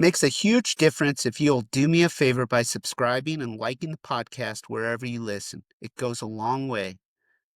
Makes a huge difference if you'll do me a favor by subscribing and liking the podcast wherever you listen. It goes a long way.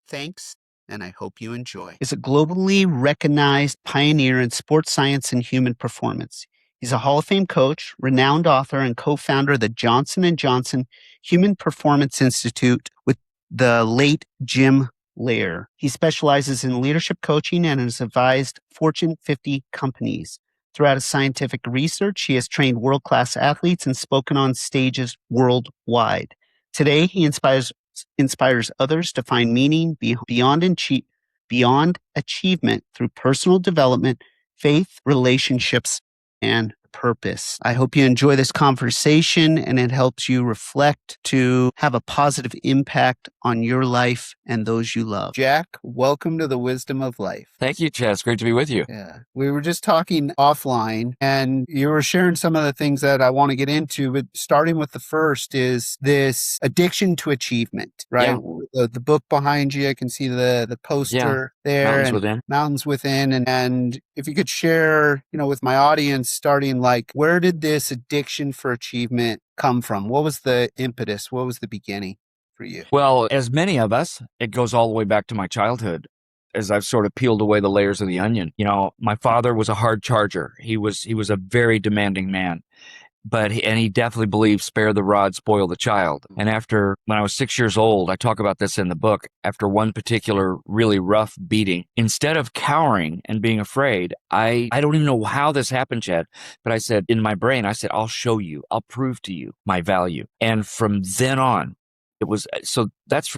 Thanks, and I hope you enjoy. Is a globally recognized pioneer in sports science and human performance. He's a Hall of Fame coach, renowned author, and co-founder of the Johnson & Johnson Human Performance Institute with the late Jim Lair. He specializes in leadership coaching and has advised Fortune 50 companies. Throughout his scientific research, he has trained world-class athletes and spoken on stages worldwide. Today, he inspires others to find meaning beyond achievement through personal development, faith, relationships, and purpose. I hope you enjoy this conversation and it helps you reflect to have a positive impact on your life and those you love. Jack, welcome to the Wisdom of Life. Thank you, Chad. It's great to be with you. Yeah. We were just talking offline and you were sharing some of the things that I want to get into, but starting with the first is this addiction to achievement, right? Yeah. The book behind you, I can see the poster there. Mountains Within. Mountains Within. And if you could share, with my audience, starting like, where did this addiction for achievement come from? What was the impetus? What was the beginning for you? Well, as many of us, it goes all the way back to my childhood. As I've sort of peeled away the layers of the onion, my father was a hard charger. He was a very demanding man, and he definitely believed spare the rod, spoil the child. And when I was 6 years old, I talk about this in the book, after one particular really rough beating, instead of cowering and being afraid, I don't even know how this happened, Chad, but I said in my brain, I'll show you, I'll prove to you my value. And from then on, that's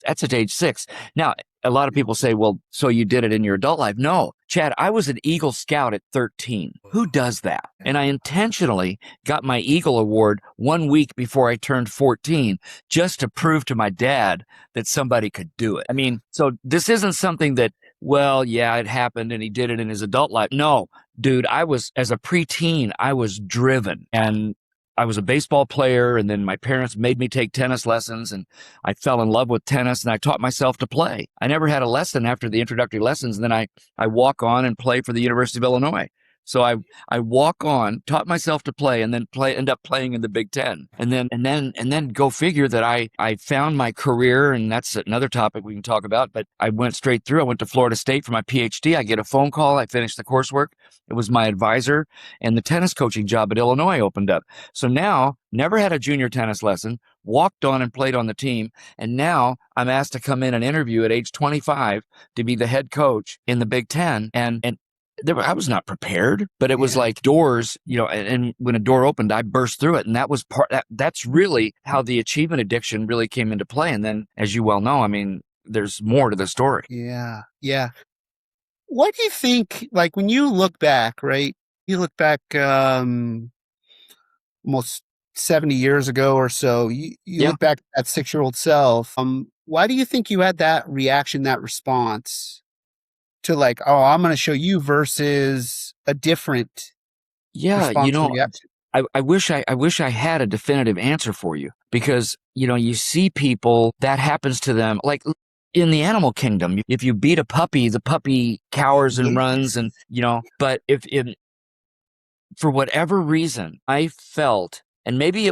at age 6. Now, a lot of people say, well, so you did it in your adult life. No, Chad, I was an Eagle Scout at 13. Who does that? And I intentionally got my Eagle Award 1 week before I turned 14, just to prove to my dad that somebody could do it. I mean, so this isn't something that, well, yeah, it happened and he did it in his adult life. No, dude, as a preteen, I was driven, and I was a baseball player, and then my parents made me take tennis lessons, and I fell in love with tennis, and I taught myself to play. I never had a lesson after the introductory lessons, and then I walk on and play for the University of Illinois. So I walk on, taught myself to play, and then end up playing in the Big Ten. And then go figure that I found my career, and that's another topic we can talk about, but I went straight through. I went to Florida State for my PhD. I get a phone call. I finished the coursework. It was my advisor, and the tennis coaching job at Illinois opened up. So now, never had a junior tennis lesson, walked on and played on the team, and now I'm asked to come in and interview at age 25 to be the head coach in the Big Ten. And I was not prepared, but it was like doors, and when a door opened, I burst through it. And that was that's really how the achievement addiction really came into play. And then, as you well know, I mean, there's more to the story. Yeah. Yeah. What do you think, like when you look back, right? You look back almost 70 years ago or so, you look back at that 6-year-old self. Why do you think you had that reaction, that response to like, oh, I'm going to show you versus a different reaction? I wish I had a definitive answer for you, because, you see people that happens to them, like in the animal kingdom. If you beat a puppy, the puppy cowers and runs, and, but for whatever reason, I felt, and maybe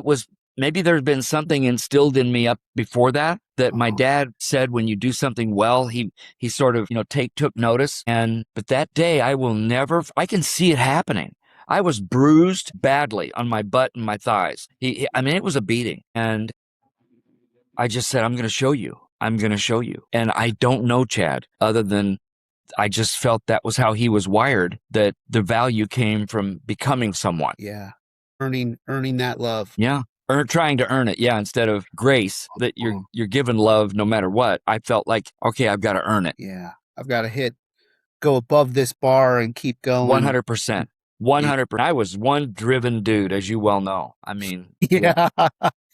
there's been something instilled in me up before that my dad said, when you do something well, he sort of, took notice. But that day I can see it happening. I was bruised badly on my butt and my thighs. It was a beating. And I just said, I'm going to show you. I'm going to show you. And I don't know, Chad, other than I just felt that was how he was wired, that the value came from becoming someone. Yeah. Earning that love. Yeah. Trying to earn it. Yeah. Instead of grace, that you're given love no matter what. I felt like, okay, I've got to earn it. Yeah. I've got to go above this bar and keep going. 100%. 100%. I was one driven dude, as you well know. I mean. Yeah.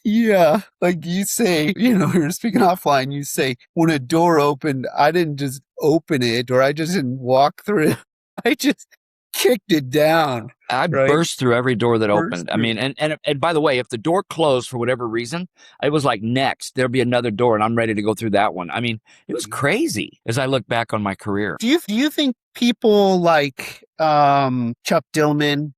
Yeah. Like you say, you're speaking offline, you say, when a door opened, I didn't just open it, or I just didn't walk through it. I just kicked it down. I burst through every door that opened. I mean, and by the way, if the door closed for whatever reason, it was like, next, there'll be another door and I'm ready to go through that one. I mean, it was crazy as I look back on my career. Do you think people like Chuck Dillman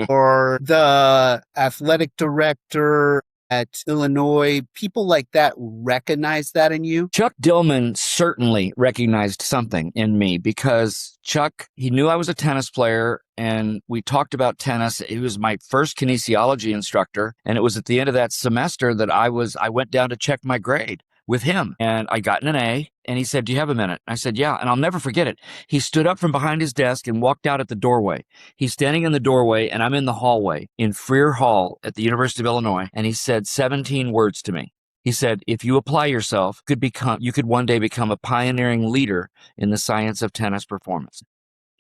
or the athletic director at Illinois, people like that recognize that in you? Chuck Dillman certainly recognized something in me because Chuck, he knew I was a tennis player and we talked about tennis. He was my first kinesiology instructor. And it was at the end of that semester that I went down to check my grade with him and I got an A and he said, "Do you have a minute?" I said, "Yeah." And I'll never forget it. He stood up from behind his desk and walked out at the doorway. He's standing in the doorway and I'm in the hallway in Freer Hall at the University of Illinois. And he said 17 words to me. He said, "If you apply yourself, you could one day become a pioneering leader in the science of tennis performance."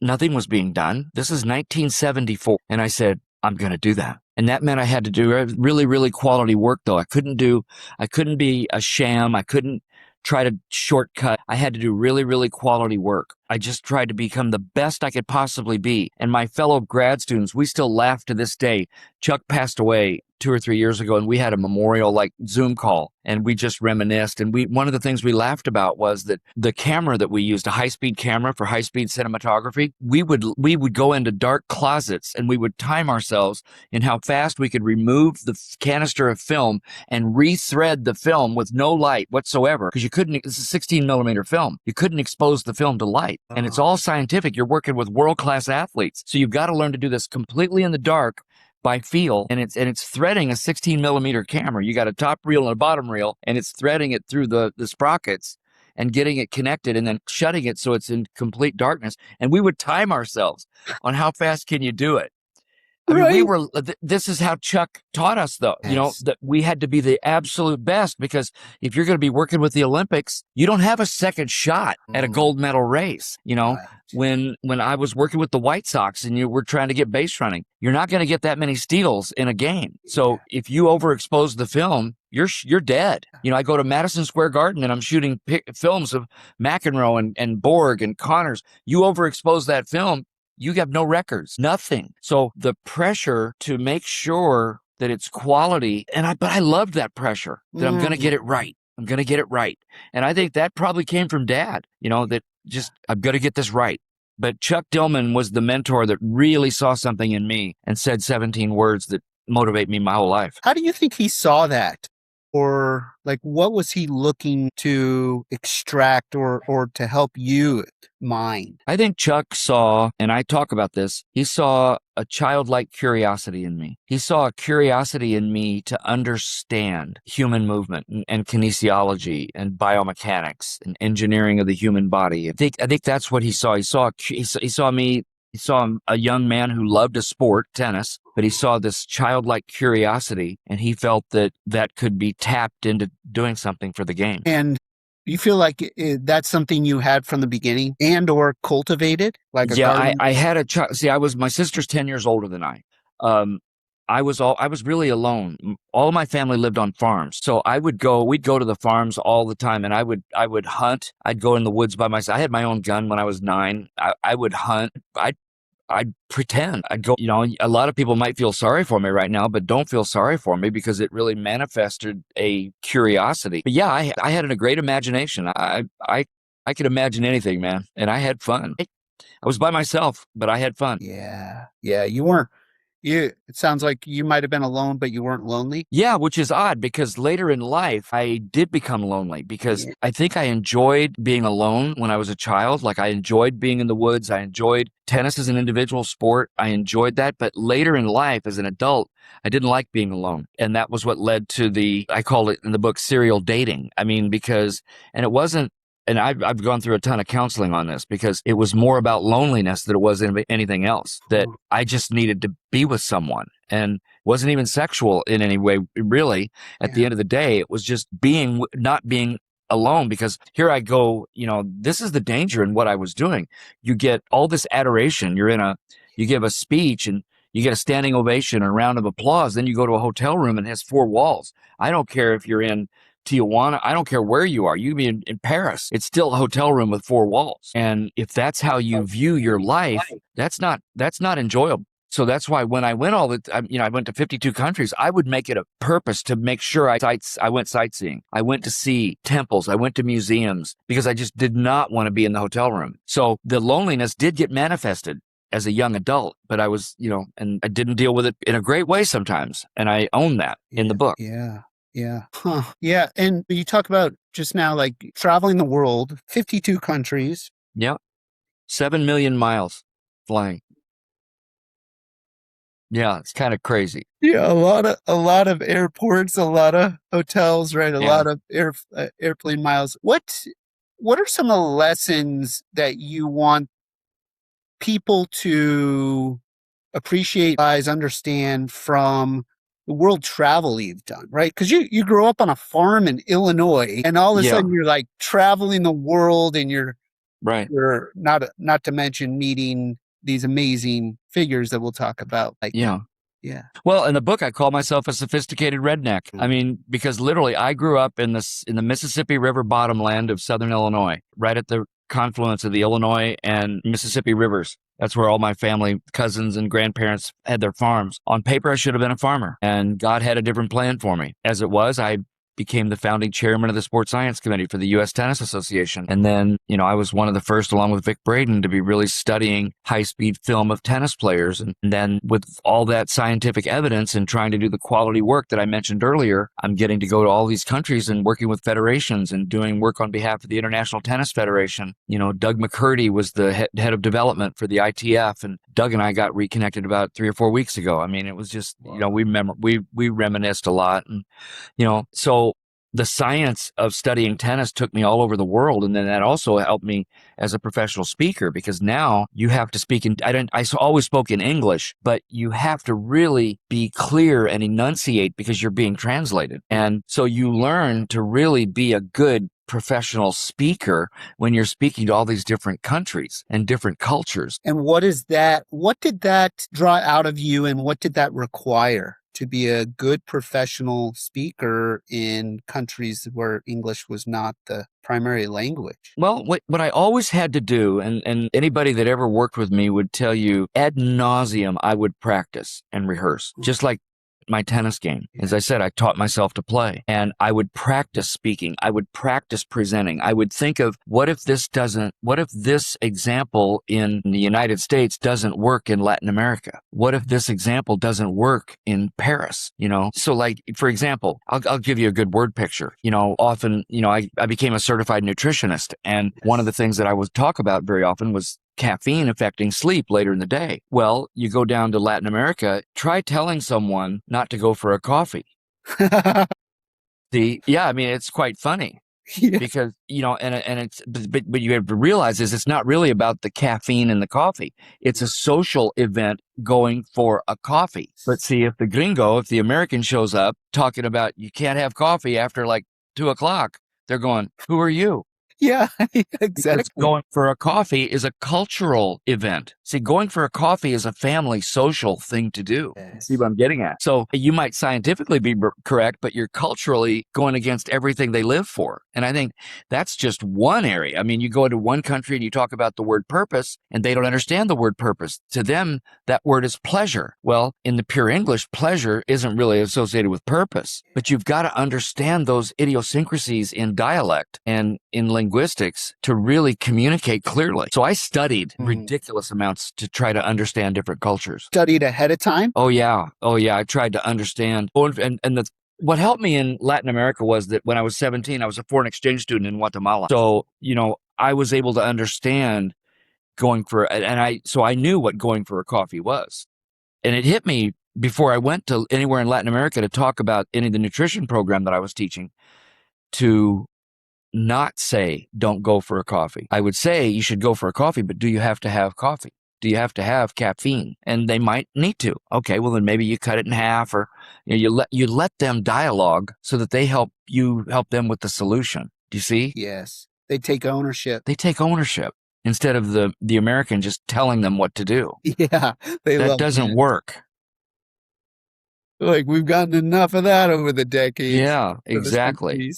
Nothing was being done. This is 1974. And I said, "I'm going to do that." And that meant I had to do really, really quality work, though. I couldn't be a sham. I couldn't try to shortcut. I had to do really, really quality work. I just tried to become the best I could possibly be. And my fellow grad students, we still laugh to this day. Chuck passed away 2 or 3 years ago, and we had a memorial like Zoom call, and we just reminisced. And one of the things we laughed about was that the camera that we used, a high-speed camera for high-speed cinematography, we would go into dark closets and we would time ourselves in how fast we could remove the canister of film and rethread the film with no light whatsoever, because it's a 16 millimeter film. You couldn't expose the film to light. And it's all scientific. You're working with world-class athletes. So you've got to learn to do this completely in the dark by feel, and it's threading a 16 millimeter camera. You got a top reel and a bottom reel, and it's threading it through the sprockets and getting it connected and then shutting it so it's in complete darkness. And we would time ourselves on how fast can you do it. I mean, this is how Chuck taught us, though, Yes. that we had to be the absolute best, because if you're going to be working with the Olympics, you don't have a second shot at a gold medal race. Right. When I was working with the White Sox and you were trying to get base running, you're not going to get that many steals in a game. So if you overexpose the film, you're dead. I go to Madison Square Garden and I'm shooting films of McEnroe and Borg and Connors. You overexpose that film, you have no records, nothing. So the pressure to make sure that it's quality, but I loved that pressure, that I'm going to get it right. I'm going to get it right. And I think that probably came from Dad, that just, I've got to get this right. But Chuck Dillman was the mentor that really saw something in me and said 17 words that motivate me my whole life. How do you think he saw that? Or like, what was he looking to extract or to help you mind? I think Chuck saw, and I talk about this, he saw a childlike curiosity in me. He saw a curiosity in me to understand human movement and kinesiology and biomechanics and engineering of the human body. I think that's what he saw. He saw me. He saw a young man who loved a sport, tennis, but he saw this childlike curiosity, and he felt that could be tapped into doing something for the game. And you feel like that's something you had from the beginning and or cultivated? Like I had a child. See, my sister's 10 years older than I. I was really alone. All of my family lived on farms. So we'd go to the farms all the time, and I would hunt. I'd go in the woods by myself. I had my own gun when I was 9. I would hunt. I'd pretend. I'd go, a lot of people might feel sorry for me right now, but don't feel sorry for me, because it really manifested a curiosity. But yeah, I had a great imagination. I could imagine anything, man. And I had fun. I was by myself, but I had fun. Yeah. Yeah. You weren't. It sounds like you might have been alone, but you weren't lonely. Yeah, which is odd, because later in life, I did become lonely, because I think I enjoyed being alone when I was a child. Like, I enjoyed being in the woods. I enjoyed tennis as an individual sport. I enjoyed that. But later in life, as an adult, I didn't like being alone. And that was what led to I call it in the book, serial dating. I mean, and it wasn't, and I've gone through a ton of counseling on this, because it was more about loneliness than it was anything else, that I just needed to be with someone, and it wasn't even sexual in any way, really. At the end of the day, it was just not being alone, because here I go, this is the danger in what I was doing. You get all this adoration. You give a speech and you get a standing ovation and a round of applause. Then you go to a hotel room and it has 4 walls. I don't care if you're in Tijuana. I don't care where you are. You can be in Paris. It's still a hotel room with 4 walls. And if that's how you view your life, that's not enjoyable. So that's why when I went I went to 52 countries, I would make it a purpose to make sure I went sightseeing. I went to see temples. I went to museums, because I just did not want to be in the hotel room. So the loneliness did get manifested. as a young adult, but I was, and I didn't deal with it in a great way sometimes. And I own that in the book. Yeah. Yeah. Huh. Yeah. And you talk about just now, like traveling the world, 52 countries. Yeah. 7 million miles flying. Yeah. It's kind of crazy. Yeah. A lot of airports, a lot of hotels, right? A lot of airplane miles. What are some of the lessons that you want people to appreciate, understand from the world travel you've done, right? Because you grew up on a farm in Illinois, and all of a sudden you're like traveling the world, and you're not to mention meeting these amazing figures that we'll talk about. Like, yeah. Well, in the book, I call myself a sophisticated redneck. I mean, because literally, I grew up in the Mississippi River bottomland of Southern Illinois, right at the confluence of the Illinois and Mississippi rivers. That's where all my family, cousins, and grandparents had their farms. On paper, I should have been a farmer, and God had a different plan for me. As it was, I became the founding chairman of the Sports Science Committee for the U.S. Tennis Association. And then, I was one of the first, along with Vic Braden, to be really studying high-speed film of tennis players. And then with all that scientific evidence and trying to do the quality work that I mentioned earlier, I'm getting to go to all these countries and working with federations and doing work on behalf of the International Tennis Federation. Doug McCurdy was the head of development for the ITF, and Doug and I got reconnected about 3 or 4 weeks ago. I mean, it was just, we reminisced a lot. And, so the science of studying tennis took me all over the world. And then that also helped me as a professional speaker, because now you have to speak I always spoke in English, but you have to really be clear and enunciate because you're being translated. And so you learn to really be a good professional speaker when you're speaking to all these different countries and different cultures. And what did that draw out of you, and what did that require to be a good professional speaker in countries where English was not the primary language? Well, what I always had to do, and anybody that ever worked with me would tell you, ad nauseum, I would practice and rehearse, just like my tennis game. As I said, I taught myself to play, and I would practice speaking. I would practice presenting. I would think of what if this example in the United States doesn't work in Latin America? What if this example doesn't work in Paris? So like, for example, I'll give you a good word picture. Often, I became a certified nutritionist, and one of the things that I would talk about very often was caffeine affecting sleep later in the day. Well, you go down to Latin America, try telling someone not to go for a coffee. It's quite funny. Because, and it's, but you have to realize it's not really about the caffeine in the coffee. It's a social event going for a coffee. But see, if the American shows up talking about you can't have coffee after like 2:00, they're going, who are you? Yeah, exactly. Because going for a coffee is a cultural event. See, going for a coffee is a family social thing to do. Yes. See what I'm getting at? So you might scientifically be correct, but you're culturally going against everything they live for. And I think that's just one area. I mean, you go into one country and you talk about the word purpose, and they don't understand the word purpose. To them, that word is pleasure. Well, in the pure English, pleasure isn't really associated with purpose. But you've got to understand those idiosyncrasies in dialect and in linguistics to really communicate clearly. So I studied ridiculous amounts to try to understand different cultures. Studied ahead of time? Oh yeah. I tried to understand. What helped me in Latin America was that when I was 17, I was a foreign exchange student in Guatemala. So, I was able to understand I knew what going for a coffee was. And it hit me before I went to anywhere in Latin America to talk about any of the nutrition program that I was teaching, to not say, don't go for a coffee. I would say you should go for a coffee, but do you have to have coffee? Do you have to have caffeine? And they might need to. Okay, well then maybe you cut it in half, or you let them dialogue so that they help them with the solution. Do you see? Yes. They take ownership. They take ownership instead of the American just telling them what to do. Yeah. That doesn't work. Like, we've gotten enough of that over the decades. Yeah, exactly.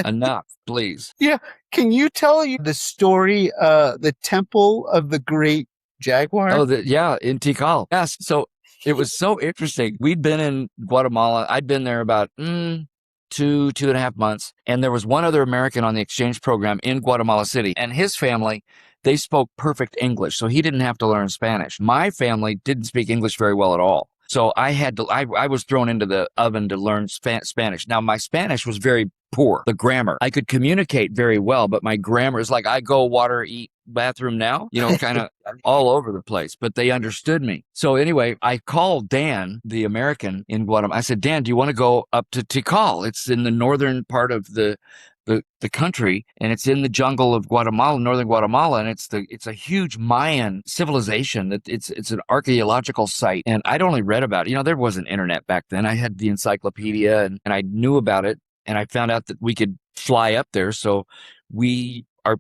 Enough, please. Yeah. Can you tell the story, the Temple of the Great Jaguar? Oh, in Tikal. Yes. So it was so interesting. We'd been in Guatemala. I'd been there about 2.5 months. And there was one other American on the exchange program in Guatemala City. And his family, they spoke perfect English, so he didn't have to learn Spanish. My family didn't speak English very well at all. So I was thrown into the oven to learn Spanish. Now, my Spanish was very poor, the grammar. I could communicate very well, but my grammar is like, I go water, eat, bathroom now, kind of all over the place, but they understood me. So anyway, I called Dan, the American in Guatemala. I said, Dan, do you want to go up to Tikal? It's in the northern part of the country, and it's in the jungle of Guatemala, northern Guatemala, and it's a huge Mayan civilization. It's an archaeological site, and I'd only read about it. There wasn't internet back then. I had the encyclopedia, and I knew about it, and I found out that we could fly up there. So our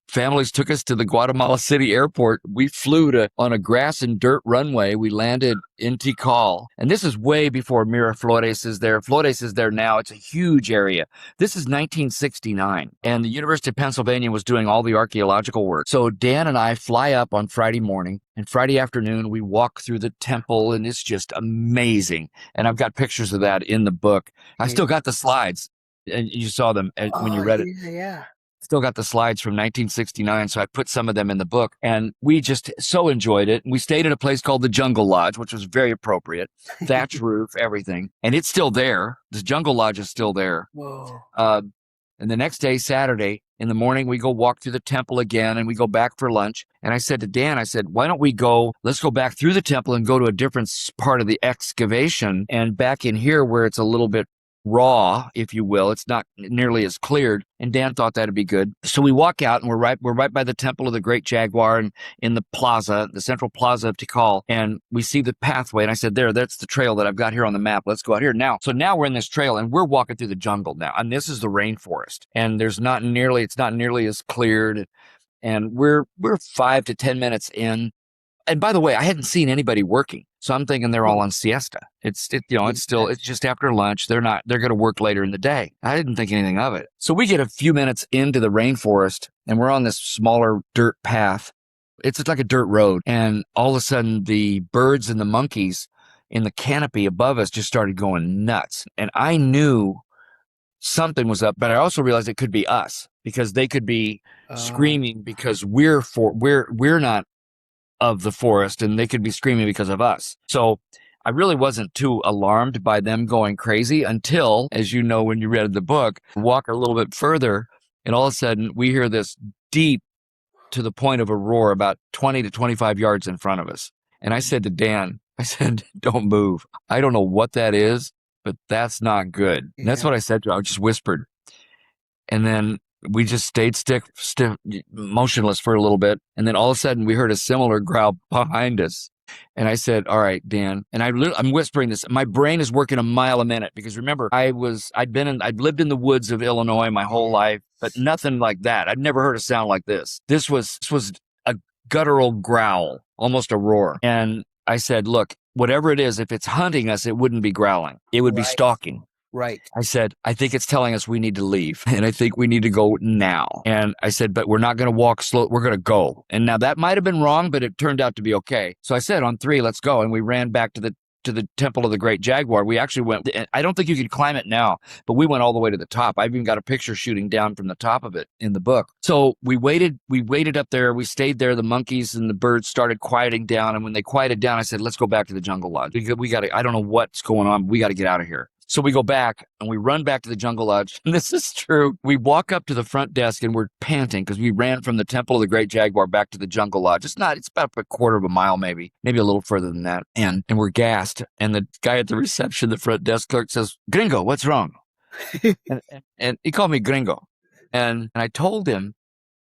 families took us to the Guatemala City airport. We flew on a grass and dirt runway. We landed in Tikal. And this is way before Miraflores is there. Flores is there now. It's a huge area. This is 1969. And the University of Pennsylvania was doing all the archaeological work. So Dan and I fly up on Friday morning. And Friday afternoon, we walk through the temple, and it's just amazing. And I've got pictures of that in the book. I still got the slides. And you saw them when you read it. Yeah. Still got the slides from 1969, so I put some of them in the book, and we just so enjoyed it. We stayed at a place called the Jungle Lodge, which was very appropriate. Thatch roof, everything. And it's still there. The Jungle Lodge is still there. Whoa. And the next day, Saturday, in the morning, we go walk through the temple again, and we go back for lunch. And I said to Dan, why don't let's go back through the temple and go to a different part of the excavation, and back in here where it's a little bit raw, if you will. It's not nearly as cleared. And Dan thought that'd be good. So we walk out, and we're right by the Temple of the Great Jaguar, and in the plaza, the central plaza of Tikal, and we see the pathway. And I said, that's the trail that I've got here on the map. Let's go out here now. So now we're in this trail, and we're walking through the jungle now. And this is the rainforest. And it's not nearly as cleared. And we're 5 to 10 minutes in. And by the way, I hadn't seen anybody working. So I'm thinking they're all on siesta. It's just after lunch. They're going to work later in the day. I didn't think anything of it. So we get a few minutes into the rainforest, and we're on this smaller dirt path. It's like a dirt road. And all of a sudden, the birds and the monkeys in the canopy above us just started going nuts. And I knew something was up, but I also realized it could be us, because they could be screaming because we're not of the forest, and they could be screaming because of us. So I really wasn't too alarmed by them going crazy until, as you know, when you read the book, walk a little bit further, and all of a sudden we hear this deep, to the point of a roar, about 20 to 25 yards in front of us. And I said to Dan, don't move. I don't know what that is, but that's not good. And that's what I said to him. I just whispered. And then we just stayed stiff, motionless for a little bit. And then all of a sudden we heard a similar growl behind us. And I said, all right, Dan. And I'm whispering this. My brain is working a mile a minute, because remember, I'd lived in the woods of Illinois my whole life, but nothing like that. I'd never heard a sound like this. This was a guttural growl, almost a roar. And I said, look, whatever it is, if it's hunting us, it wouldn't be growling. It would be stalking. Right. I said, I think it's telling us we need to leave, and I think we need to go now. And I said, but we're not going to walk slow. We're going to go. And now that might have been wrong, but it turned out to be okay. So I said, on 3, let's go. And we ran back to the Temple of the Great Jaguar. We actually went, I don't think you can climb it now, but we went all the way to the top. I've even got a picture shooting down from the top of it in the book. So we waited up there. We stayed there. The monkeys and the birds started quieting down. And when they quieted down, I said, let's go back to the Jungle Lodge. I don't know what's going on. We got to get out of here. So we go back, and we run back to the Jungle Lodge. And this is true. We walk up to the front desk, and we're panting because we ran from the Temple of the Great Jaguar back to the Jungle Lodge. It's about a quarter of a mile, maybe a little further than that. And we're gassed. And the guy at the reception, the front desk clerk, says, Gringo, what's wrong? and he called me Gringo. And I told him,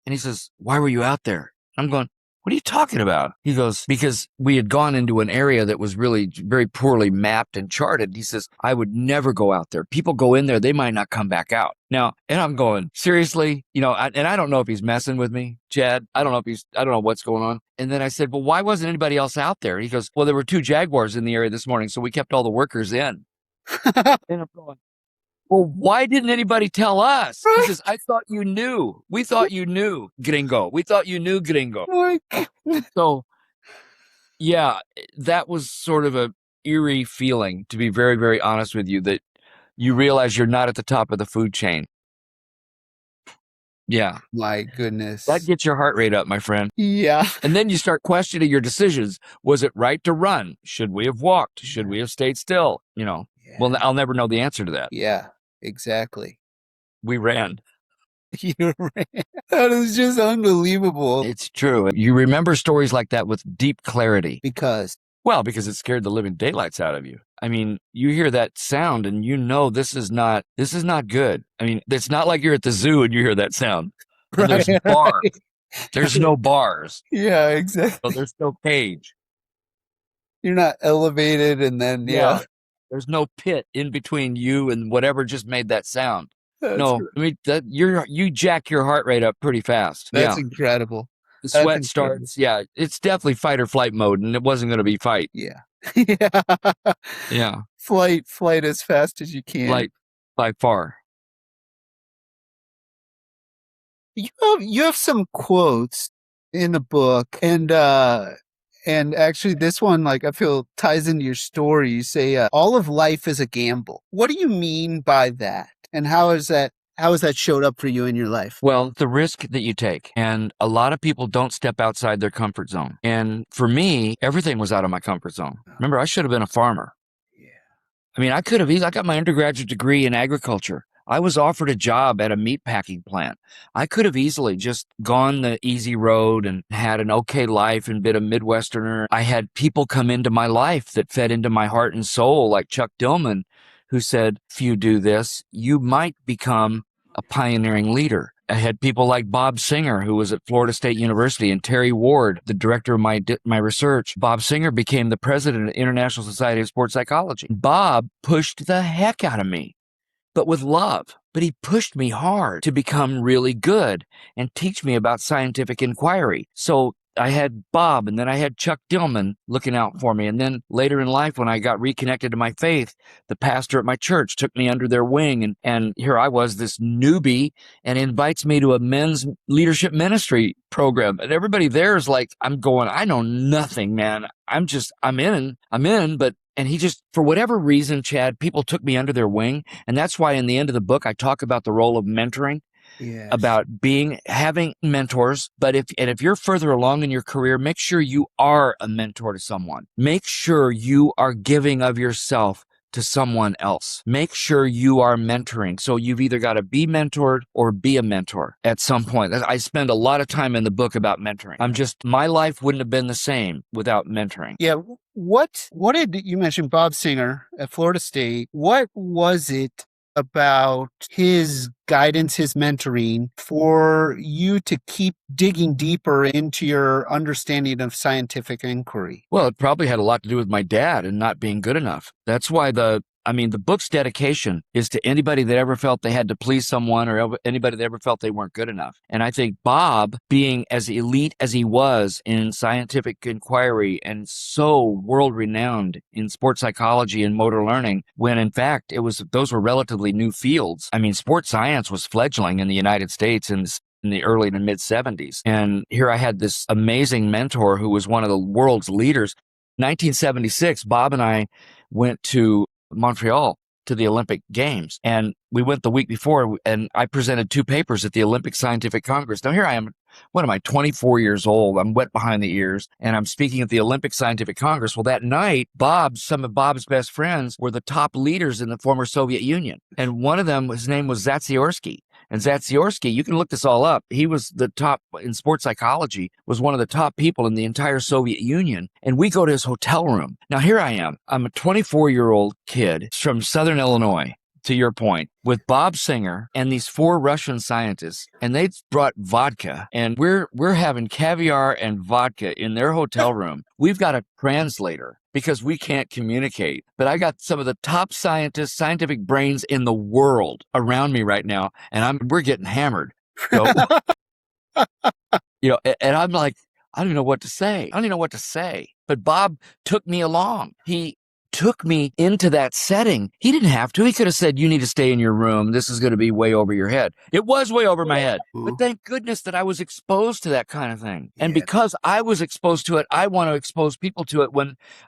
and he says, why were you out there? I'm going, what are you talking about? He goes, because we had gone into an area that was really very poorly mapped and charted. He says, I would never go out there. People go in there, they might not come back out. Now, and I'm going, seriously? And I don't know if he's messing with me, Chad. I don't know what's going on. And then I said, well, why wasn't anybody else out there? He goes, well, there were 2 jaguars in the area this morning, so we kept all the workers in. And I'm going, well, why didn't anybody tell us? He says, I thought you knew. We thought you knew, Gringo. We thought you knew, Gringo. So, yeah, that was sort of a eerie feeling, to be very, very honest with you, that you realize you're not at the top of the food chain. Yeah. My goodness. That gets your heart rate up, my friend. Yeah. And then you start questioning your decisions. Was it right to run? Should we have walked? Should we have stayed still? Well, I'll never know the answer to that. Yeah, exactly. We ran. You ran. That is just unbelievable. It's true. You remember stories like that with deep clarity. Because Because it scared the living daylights out of you. I mean, you hear that sound and this is not good. I mean, it's not like you're at the zoo and you hear that sound. And there's bars. There's no bars. Yeah, exactly. So there's no cage. You're not elevated and then, yeah. There's no pit in between you and whatever just made that sound. That's No, I mean, you jack your heart rate up pretty fast. That's incredible. The sweat starts. Yeah, it's definitely fight or flight mode, and it wasn't going to be fight. Yeah. Yeah. Yeah. Flight as fast as you can. Flight by far. You have some quotes in the book, and actually this one, like, I feel ties into your story. You say all of life is a gamble. What do you mean by that? And how has that showed up for you in your life? Well, the risk that you take. And a lot of people don't step outside their comfort zone. And for me, everything was out of my comfort zone. Remember, I should have been a farmer. Yeah. I mean, I got my undergraduate degree in agriculture. I was offered a job at a meat packing plant. I could have easily just gone the easy road and had an okay life and been a Midwesterner. I had people come into my life that fed into my heart and soul, like Chuck Dillman, who said, if you do this, you might become a pioneering leader. I had people like Bob Singer, who was at Florida State University, and Terry Ward, the director of my research. Bob Singer became the president of the International Society of Sports Psychology. Bob pushed the heck out of me, but with love. But he pushed me hard to become really good and teach me about scientific inquiry. So I had Bob, and then I had Chuck Dillman looking out for me. And then later in life, when I got reconnected to my faith, the pastor at my church took me under their wing. And here I was, this newbie, and invites me to a men's leadership ministry program. And everybody there is like, I'm going, I know nothing, man. I'm in. And he just, for whatever reason, Chad, people took me under their wing. And that's why in the end of the book, I talk about the role of mentoring. Yes. About having mentors. But if you're further along in your career, make sure you are a mentor to someone. Make sure you are giving of yourself to someone else. Make sure you are mentoring. So you've either got to be mentored or be a mentor at some point. I spend a lot of time in the book about mentoring. My life wouldn't have been the same without mentoring. Yeah. What did you mention Bob Singer at Florida State? What was it about his guidance, his mentoring, for you to keep digging deeper into your understanding of scientific inquiry? Well, it probably had a lot to do with my dad and not being good enough. That's why the book's dedication is to anybody that ever felt they had to please someone or anybody that ever felt they weren't good enough. And I think Bob, being as elite as he was in scientific inquiry and so world-renowned in sports psychology and motor learning, when in fact those were relatively new fields. I mean, sports science was fledgling in the United States in the early to mid 70s. And here I had this amazing mentor who was one of the world's leaders. 1976, Bob and I went to Montreal to the Olympic Games. And we went the week before, and I presented 2 papers at the Olympic Scientific Congress. Now here I am, 24 years old. I'm wet behind the ears, and I'm speaking at the Olympic Scientific Congress. Well, that night, some of Bob's best friends were the top leaders in the former Soviet Union. And one of them, his name was Zatsiorsky. And Zatsiorsky, you can look this all up. He was the top in sports psychology, was one of the top people in the entire Soviet Union. And we go to his hotel room. Now, here I am. I'm a 24-year-old kid from Southern Illinois, to your point, with Bob Singer and these 4 Russian scientists. And they brought vodka, and we're having caviar and vodka in their hotel room. We've got a translator because we can't communicate. But I got some of the top scientists, scientific brains in the world around me right now, and we're getting hammered. So, and I'm like, I don't even know what to say. But Bob took me along. He took me into that setting. He didn't have to. He could have said, you need to stay in your room. This is going to be way over your head. It was way over my head. But thank goodness that I was exposed to that kind of thing. And because I was exposed to it, I want to expose people to it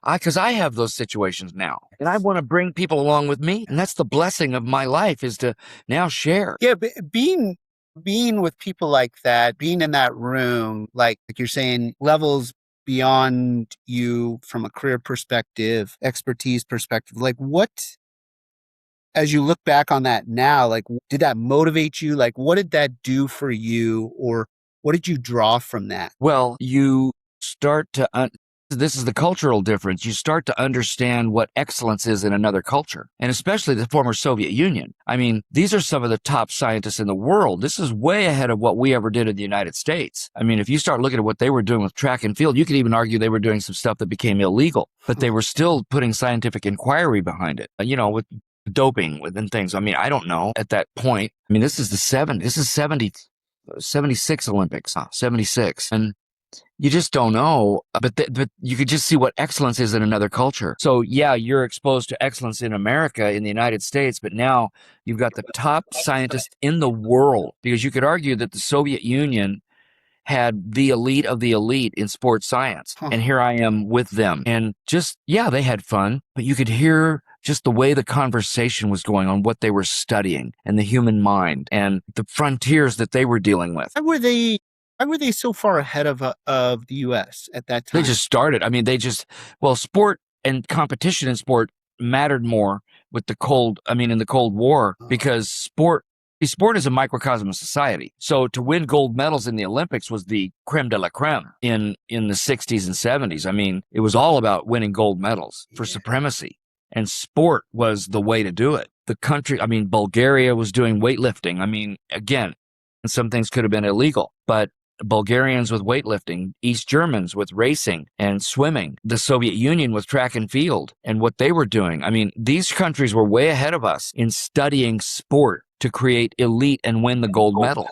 because I have those situations now. And I want to bring people along with me. And that's the blessing of my life, is to now share. Yeah, being being with people like that, being in that room, like you're saying, levels beyond you from a career perspective, expertise perspective, like what, as you look back on that now, like did that motivate you? Like what did that do for you? Or what did you draw from that? Well, you start to, this is the cultural difference. You start to understand what excellence is in another culture, and especially the former Soviet Union. I mean, these are some of the top scientists in the world. This is way ahead of what we ever did in the United States. I mean, if you start looking at what they were doing with track and field, you could even argue they were doing some stuff that became illegal, but they were still putting scientific inquiry behind it, with doping and things. I mean, I don't know at that point. I mean, this is 76 Olympics, 76. And you just don't know, but you could just see what excellence is in another culture. So yeah, you're exposed to excellence in America, in the United States, but now you've got the top scientists in the world, because you could argue that the Soviet Union had the elite of the elite in sports science. And here I am with them. And just, yeah, they had fun, but you could hear just the way the conversation was going on, what they were studying, and the human mind, and the frontiers that they were dealing with. Why were they so far ahead of the US at that time? They just started. I mean, sport and competition in sport mattered more with in the Cold War, because sport is a microcosm of society. So to win gold medals in the Olympics was the creme de la creme in the 60s and 70s. I mean, it was all about winning gold medals for supremacy, and sport was the way to do it. The country, I mean, Bulgaria was doing weightlifting. I mean, again, and some things could have been illegal, but Bulgarians with weightlifting, East Germans with racing and swimming, the Soviet Union with track and field and what they were doing. I mean, these countries were way ahead of us in studying sport to create elite and win the gold medal.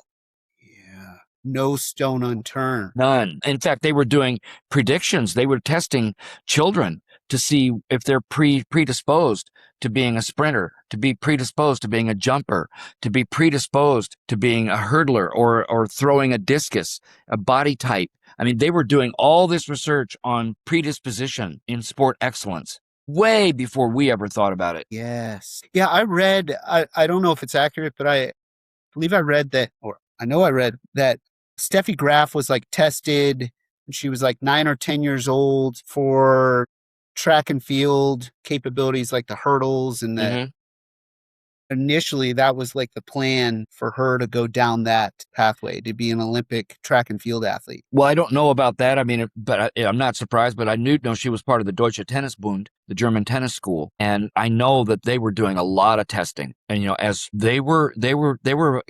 Yeah. No stone unturned. None. In fact, they were doing predictions. They were testing children to see if they're predisposed to being a sprinter, to be predisposed to being a jumper, to be predisposed to being a hurdler or throwing a discus, a body type. I mean, they were doing all this research on predisposition in sport excellence way before we ever thought about it. Yes. Yeah, I don't know if it's accurate, but I believe I read that, or I know I read that Steffi Graf was like tested when she was like 9 or 10 years old for track and field capabilities, like the hurdles, and that initially that was like the plan for her to go down that pathway to be an Olympic track and field athlete. Well, I don't know about that. I mean, but I'm not surprised, but I know she was part of the Deutsche Tennisbund, the German tennis school. And I know that they were doing a lot of testing. And, as they were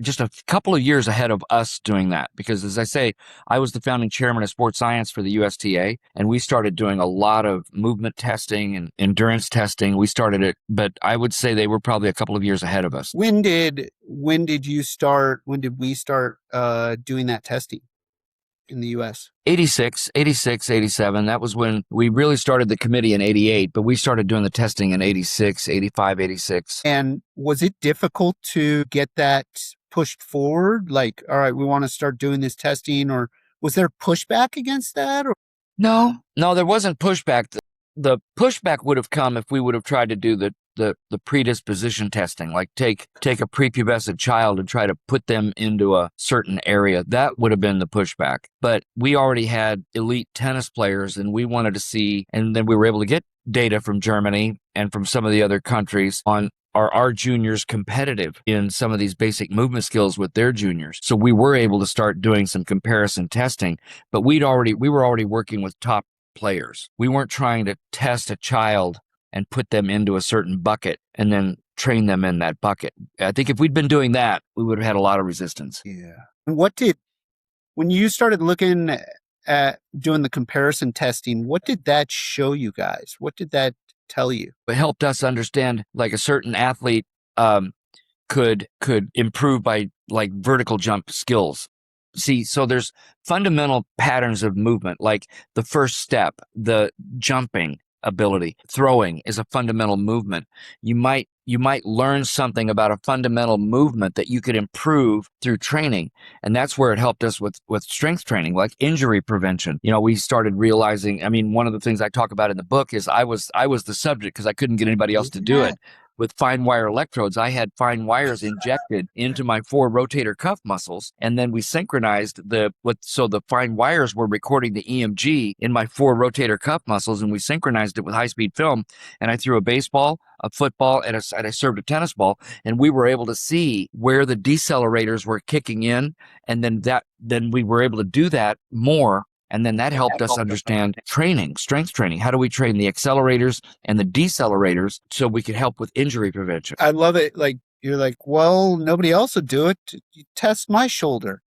just a couple of years ahead of us doing that. Because as I say, I was the founding chairman of sports science for the USTA, and we started doing a lot of movement testing and endurance testing. We started it, but I would say they were probably a couple of years ahead of us. When did we start doing that testing in the US? 86, 87. That was when we really started the committee in 88, but we started doing the testing in 86, 85, 86. And was it difficult to get that pushed forward? Like, all right, we want to start doing this testing, or was there pushback against that? Or? No, there wasn't pushback. The pushback would have come if we would have tried to do the predisposition testing, like take a prepubescent child and try to put them into a certain area. That would have been the pushback. But we already had elite tennis players, and we wanted to see, and then we were able to get data from Germany and from some of the other countries on our juniors competitive in some of these basic movement skills with their juniors. So we were able to start doing some comparison testing, but we were already working with top players. We weren't trying to test a child and put them into a certain bucket and then train them in that bucket. I think if we'd been doing that, we would have had a lot of resistance. Yeah. And when you started looking at doing the comparison testing, what did that show you guys? What did that tell you? It helped us understand, like, a certain athlete could improve by like vertical jump skills. See, so there's fundamental patterns of movement, like the first step, the jumping ability, throwing is a fundamental movement. You might learn something about a fundamental movement that you could improve through training. And that's where it helped us with strength training, like injury prevention. We started realizing, I mean, one of the things I talk about in the book is I was the subject because I couldn't get anybody else to do it. with fine wire electrodes. I had fine wires injected into my 4 rotator cuff muscles, and then we synchronized so the fine wires were recording the EMG in my 4 rotator cuff muscles, and we synchronized it with high-speed film. And I threw a baseball, a football, and I served a tennis ball, and we were able to see where the decelerators were kicking in, and then we were able to do that more. And then that helped us understand training, strength training. How do we train the accelerators and the decelerators so we could help with injury prevention? I love it. Like, you're like, well, nobody else would do it. You test my shoulder.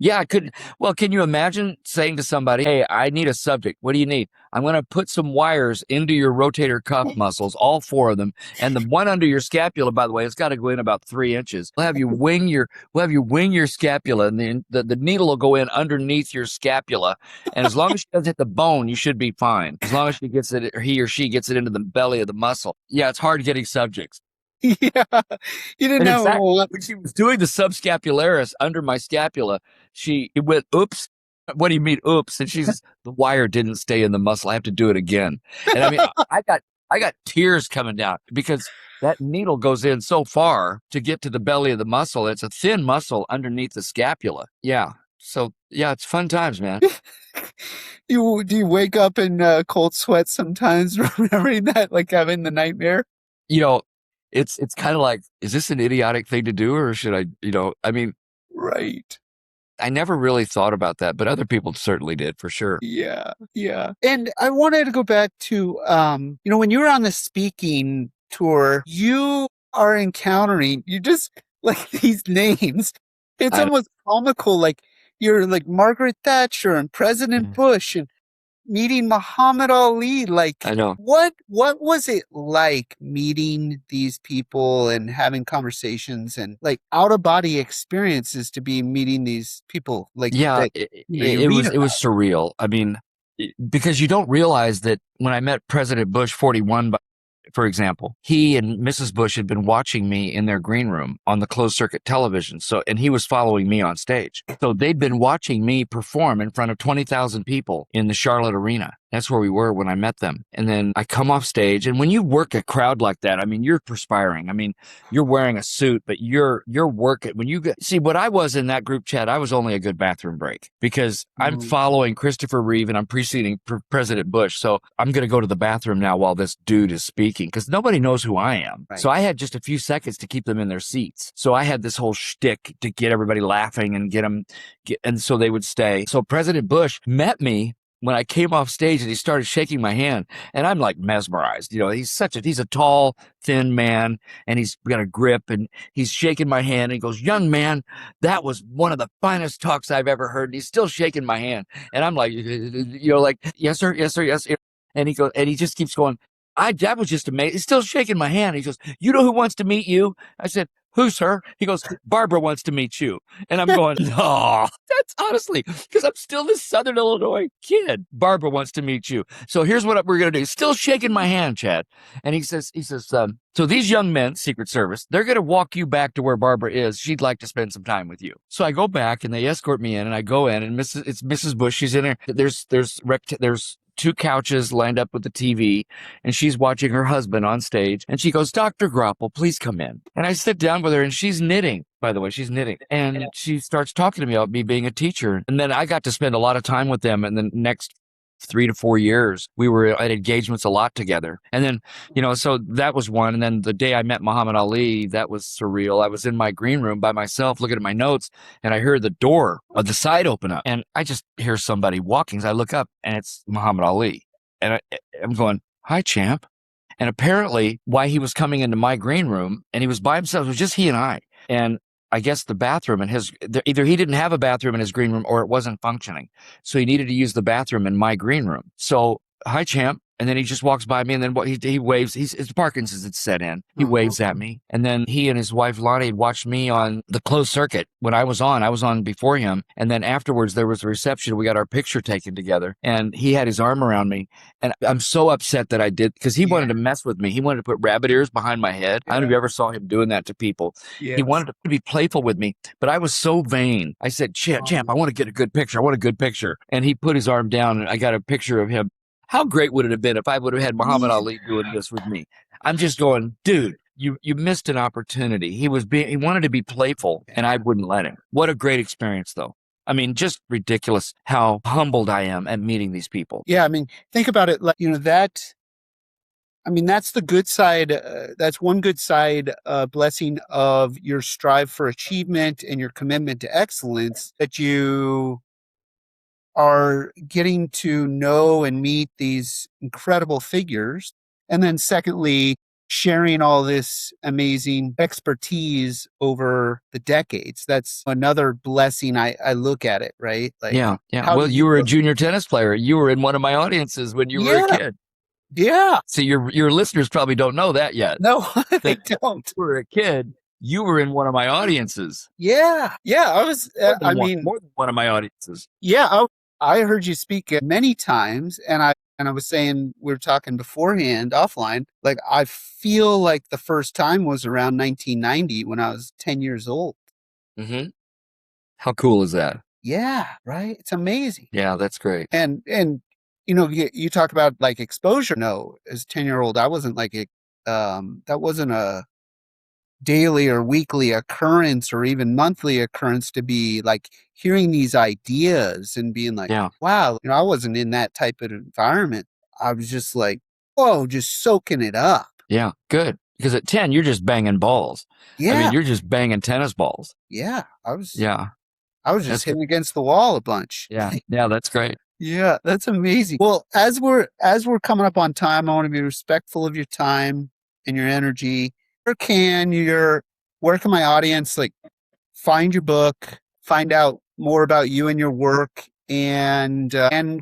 Yeah, I couldn't. Well, can you imagine saying to somebody, hey, I need a subject. What do you need? I'm going to put some wires into your rotator cuff muscles, all 4 of them. And the one under your scapula, by the way, it's got to go in about 3 inches. We'll have you wing your scapula, and the needle will go in underneath your scapula. And as long as she doesn't hit the bone, you should be fine. As long as she gets it, or he or she gets it into the belly of the muscle. Yeah, it's hard getting subjects. Yeah. You didn't And in know fact, what. when she was doing the subscapularis under my scapula, it went, oops. What do you mean, oops? And she says, the wire didn't stay in the muscle. I have to do it again. And I mean, I got tears coming down because that needle goes in so far to get to the belly of the muscle. It's a thin muscle underneath the scapula. Yeah. So yeah, it's fun times, man. Do you wake up in cold sweats sometimes remembering that, like having the nightmare? You know, it's kind of like, is this an idiotic thing to do, or should I, I mean, right. I never really thought about that, but other people certainly did, for sure. Yeah. Yeah. And I wanted to go back to, when you were on the speaking tour, you are encountering, you just like these names. It's almost comical. Like you're like Margaret Thatcher and President Bush and meeting Muhammad Ali. Like, I know. What was it like meeting these people and having conversations and like out of body experiences to be meeting these people? Like, yeah, it was surreal. I mean, because you don't realize that when I met President Bush 41, for example, he and Mrs. Bush had been watching me in their green room on the closed circuit television. And he was following me on stage. So they'd been watching me perform in front of 20,000 people in the Charlotte Arena. That's where we were when I met them. And then I come off stage, and when you work a crowd like that, I mean, you're perspiring. I mean, you're wearing a suit, but you're working. See, what I was in that group chat, I was only a good bathroom break because I'm following Christopher Reeve and I'm preceding President Bush. So I'm going to go to the bathroom now while this dude is speaking because nobody knows who I am. Right. So I had just a few seconds to keep them in their seats. So I had this whole shtick to get everybody laughing and and so they would stay. So President Bush met me when I came off stage and he started shaking my hand, and I'm like mesmerized. He's a tall, thin man, and he's got a grip, and he's shaking my hand, and he goes, young man, that was one of the finest talks I've ever heard. And he's still shaking my hand. And I'm like, yes, sir, yes, sir, yes, sir. And he just keeps going, that was just amazing. He's still shaking my hand. He goes, you know who wants to meet you? I said, who, sir? He goes, Barbara wants to meet you. And I'm going, no, that's honestly, because I'm still this Southern Illinois kid. Barbara wants to meet you. So here's what we're going to do. He's still shaking my hand, Chad. And he says, so these young men, Secret Service, they're going to walk you back to where Barbara is. She'd like to spend some time with you. So I go back and they escort me in, and I go in, and it's Mrs. Bush. She's in there. There's 2 couches lined up with the TV, and she's watching her husband on stage. And she goes, Dr. Groppel, please come in. And I sit down with her, and she's knitting. By the way, she's knitting. And she starts talking to me about me being a teacher. And then I got to spend a lot of time with them. And the next 3 to 4 years, we were at engagements a lot together. And then, so that was one. And then the day I met Muhammad Ali, that was surreal. I was in my green room by myself looking at my notes, and I heard the door of the side open up, and I just hear somebody walking. So I look up, and it's Muhammad Ali. And I'm going, hi, champ. And apparently why he was coming into my green room, and he was by himself, it was just he and I. And I guess the bathroom either he didn't have a bathroom in his green room or it wasn't functioning. So he needed to use the bathroom in my green room. So, hi, champ. And then he just walks by me, and then he waves. His Parkinson's had set in. He waves at me. And then he and his wife, Lonnie, had watched me on the closed circuit when I was on. I was on before him. And then afterwards, there was a reception. We got our picture taken together. And he had his arm around me. And I'm so upset that I did, because he wanted to mess with me. He wanted to put rabbit ears behind my head. I don't know if you ever saw him doing that to people. Yes. He wanted to be playful with me. But I was so vain. I said, champ, I want to get a good picture. I want a good picture. And he put his arm down, and I got a picture of him. How great would it have been if I would have had Muhammad Ali doing this with me? I'm just going, dude, you missed an opportunity. He wanted to be playful, and I wouldn't let him. What a great experience, though. I mean, just ridiculous how humbled I am at meeting these people. Yeah, I mean, think about it like, that's the good side. That's one good side, blessing of your strive for achievement and your commitment to excellence, that you are getting to know and meet these incredible figures. And then secondly, sharing all this amazing expertise over the decades. That's another blessing. I look at it, right? Like, Yeah, yeah. how do Well, you you were a look? junior tennis player. You were in one of my audiences when you were a Yeah, kid. yeah. So your listeners probably don't know that yet. No, they That don't. you were a kid, you were in one of my audiences. Yeah, yeah. I was. More than one of my audiences. Yeah. I heard you speak many times, and I was saying, we were talking beforehand offline. Like, I feel like the first time was around 1990 when I was 10 years old. Mm-hmm. How cool is that? Yeah, right. It's amazing. Yeah, that's great. And you talk about like exposure. No, as 10-year-old, I wasn't like it. That wasn't a daily or weekly occurrence or even monthly occurrence to be like hearing these ideas and being like, Yeah. wow, I wasn't in that type of environment. I was just like, whoa, just soaking it up. Yeah, good. Because at 10, you're just banging balls. Yeah. I mean, you're just banging tennis balls. Yeah. Yeah. I was just hitting against the wall a bunch. Yeah. Yeah, that's great. Yeah, that's amazing. Well, as we're coming up on time, I want to be respectful of your time and your energy. Where can my audience like find your book, find out more about you and your work, and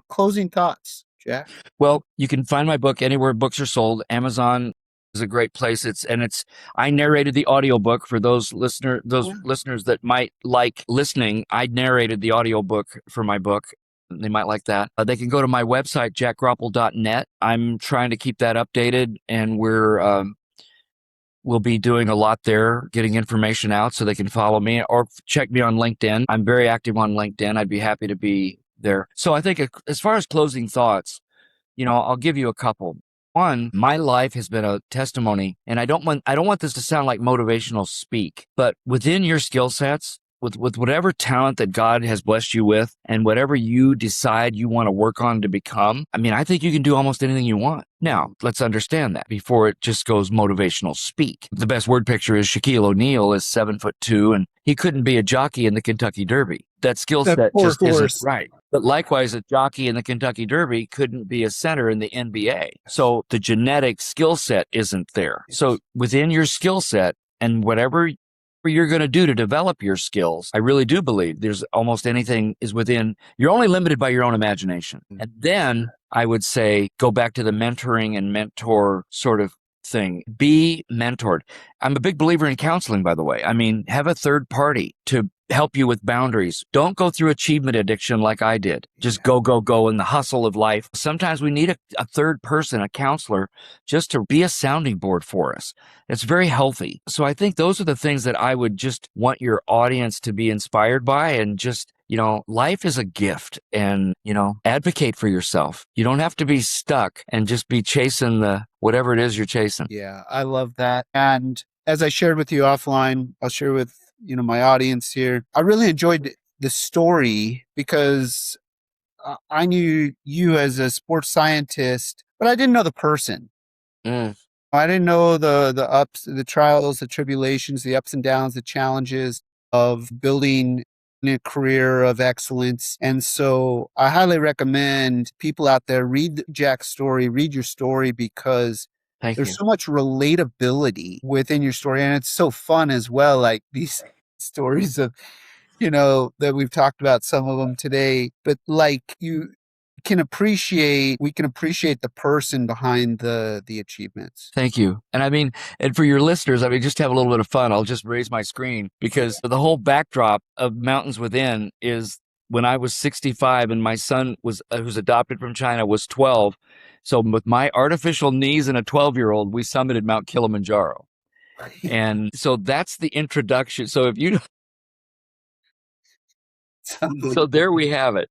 closing thoughts, Jack? Well, you can find my book anywhere books are sold. Amazon is a great place. I narrated the audiobook for those listeners that might like listening. I narrated the audiobook for my book. They might like that. They can go to my website, jackgroppel.net. I'm trying to keep that updated, and we'll be doing a lot there, getting information out so they can follow me or check me on LinkedIn. I'm very active on LinkedIn. I'd be happy to be there. So I think as far as closing thoughts, I'll give you a couple. One, my life has been a testimony, and I don't want this to sound like motivational speak, but within your skill sets, with whatever talent that God has blessed you with and whatever you decide you want to work on to become, I mean, I think you can do almost anything you want. Now, let's understand that before it just goes motivational speak. The best word picture is Shaquille O'Neal is 7'2", and he couldn't be a jockey in the Kentucky Derby. That skill set just isn't right. But likewise, a jockey in the Kentucky Derby couldn't be a center in the NBA. So the genetic skill set isn't there. So within your skill set and whatever you're going to do to develop your skills, I really do believe there's almost anything is within. You're only limited by your own imagination. And then I would say go back to the mentoring and mentor sort of thing. Be mentored. I'm a big believer in counseling, by the way. I mean, have a third party to help you with boundaries. Don't go through achievement addiction like I did. Just go in the hustle of life. Sometimes we need a third person, a counselor, just to be a sounding board for us. It's very healthy. So I think those are the things that I would just want your audience to be inspired by, and just, life is a gift, and, advocate for yourself. You don't have to be stuck and just be chasing whatever it is you're chasing. Yeah, I love that. And as I shared with you offline, I'll share with my audience here. I really enjoyed the story because I knew you as a sports scientist, but I didn't know the person. I didn't know the ups, the trials, the tribulations, the ups and downs, the challenges of building a career of excellence. And so I highly recommend people out there read Jack's story, read your story, because there's so much relatability within your story. And it's so fun as well. Like these stories of, that we've talked about, some of them today, but like we can appreciate the person behind the achievements. Thank you. And I mean, and for your listeners, just have a little bit of fun. I'll just raise my screen, because the whole backdrop of Mountains Within is when I was 65 and my son who's adopted from China, was 12. So with my artificial knees and a 12-year-old, we summited Mount Kilimanjaro. And so that's the introduction. So if you, so there we have it.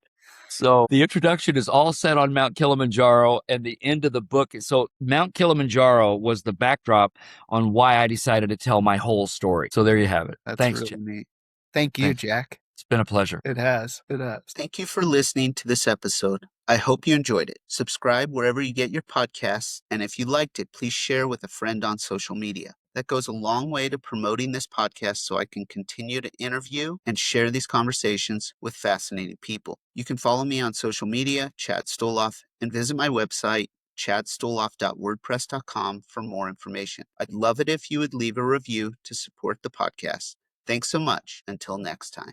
So the introduction is all set on Mount Kilimanjaro, and the end of the book is so Mount Kilimanjaro was the backdrop on why I decided to tell my whole story. So there you have it. That's Thanks, really Jim. neat. Thank you, Thanks. Jack. It's been a pleasure. It has. It has. Thank you for listening to this episode. I hope you enjoyed it. Subscribe wherever you get your podcasts, and if you liked it, please share with a friend on social media. That goes a long way to promoting this podcast so I can continue to interview and share these conversations with fascinating people. You can follow me on social media, Chad Stoloff, and visit my website, chadstoloff.wordpress.com, for more information. I'd love it if you would leave a review to support the podcast. Thanks so much. Until next time.